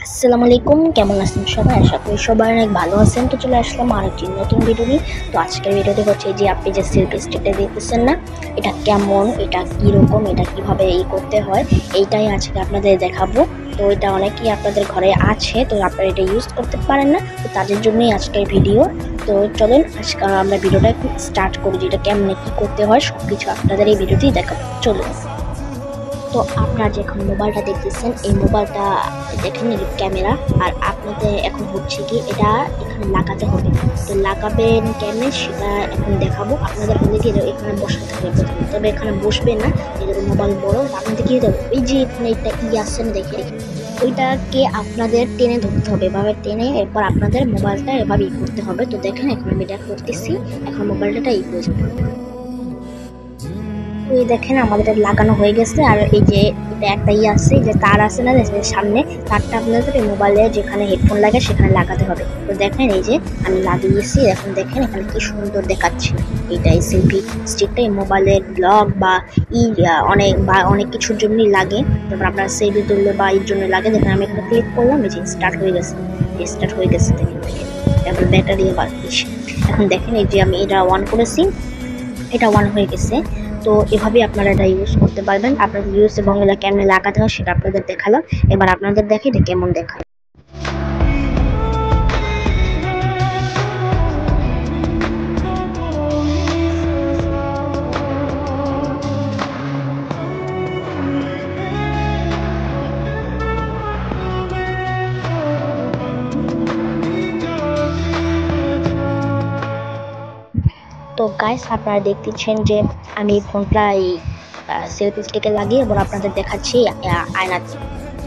আসসালামু আলাইকুম, কেমন আছেন সবাই? আশা করি সবাই অনেক ভালো আছেন। তো চলে আসলাম আরেকটি নতুন ভিডিও নিয়ে। তো আজকের ভিডিওতে হচ্ছে যে আপনি যে সেলফি স্টিকটা দেখতেছেন না, এটা কেমন, এটা কীরকম, এটা কিভাবে করতে হয়, এইটাই আজকে আপনাদের দেখাবো। তো এটা অনেকেই আপনাদের ঘরে আছে, তো আপনারা এটা ইউজ করতে পারেন না, তো তাদের জন্যই আজকের ভিডিও। তো চলেন আজকে আমরা ভিডিওটা একটু স্টার্ট করি, যে এটা কেমনে কী করতে হয় সব কিছু আপনাদের এই ভিডিওতেই দেখাবো। চলুন। তো আপনারা যে এখন মোবাইলটা দেখতেছেন, এই মোবাইলটা দেখেন এই ক্যামেরা, আর আপনাদের এখন হচ্ছে কি এটা এখানে লাগাতে হবে। তো লাগাবেন কেমনে সেটা এখন দেখাবো। আপনাদের হলে কি এখানে বসাতে হবে প্রথমে, তবে এখানে বসবে না, এদের মোবাইল বড়, আপনাদের কি দেবো ওই যে এখানে এটা আসছে না দেখে, ওইটাকে আপনাদের টেনে ধরতে হবে, এভাবে টেনে এরপর আপনাদের মোবাইলটা এভাবে করতে হবে। তো দেখেন এখন আমি এটা করতেছি, এখন মোবাইলটা হয়ে যাবে। এই দেখেন আমাদের এটা লাগানো হয়ে গেছে। আর এই যে এটা একটা আছে, যে তার আছে না সামনে, তারটা আপনাদের এই মোবাইলে যেখানে হেডফোন লাগে সেখানে লাগাতে হবে। তো দেখেন এই যে আমি লাগিয়েছি, এখন দেখেন এখানে কি সুন্দর দেখাচ্ছে। এইটাই সেলফি স্টিকটা এই মোবাইলের ব্লগ বা অনেক কিছুর জন্যই লাগে। তারপর আপনার সেলফি তুললে বা এর জন্য লাগে। দেখেন আমি এখানে ক্লিক করলাম, এই যে স্টার্ট হয়ে গেছে, দেখেন তারপর ব্যাটারি আবার এখন দেখেন এই যে আমি এটা অন করেছি, এটা অন হয়ে গেছে। তো এভাবে আপনারা এটা ইউজ করতে পারবেন। আপনাদের ইউজ এবং এটা কেমনে লাগাতে হয় সেটা আপনাদের দেখালাম। এবার আপনাদের দেখে এটা কেমন দেখায়। তো গাইস আপনারা দেখতেছেন যে আমি ফোনটা এই সেলফি স্টিকে লাগিয়ে এবার আপনাদের দেখাচ্ছি আয়নাতে।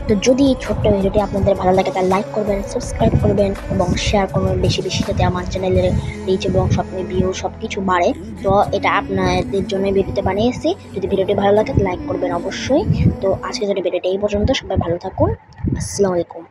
তো যদি এই ছোট্ট ভিডিওটি আপনাদের ভালো লাগে তাহলে লাইক করবেন, সাবস্ক্রাইব করবেন এবং শেয়ার করবেন বেশি বেশি, যাতে আমার চ্যানেলের রিচ এবং ভিউ সব কিছু বাড়ে। তো এটা আপনাদের জন্য ভিডিওতে বানিয়েছি। যদি ভিডিওটি ভালো লাগে লাইক করবেন অবশ্যই। তো আজকে যদি ভিডিওটি এই পর্যন্ত, সবাই ভালো থাকুন। আসসালামু আলাইকুম।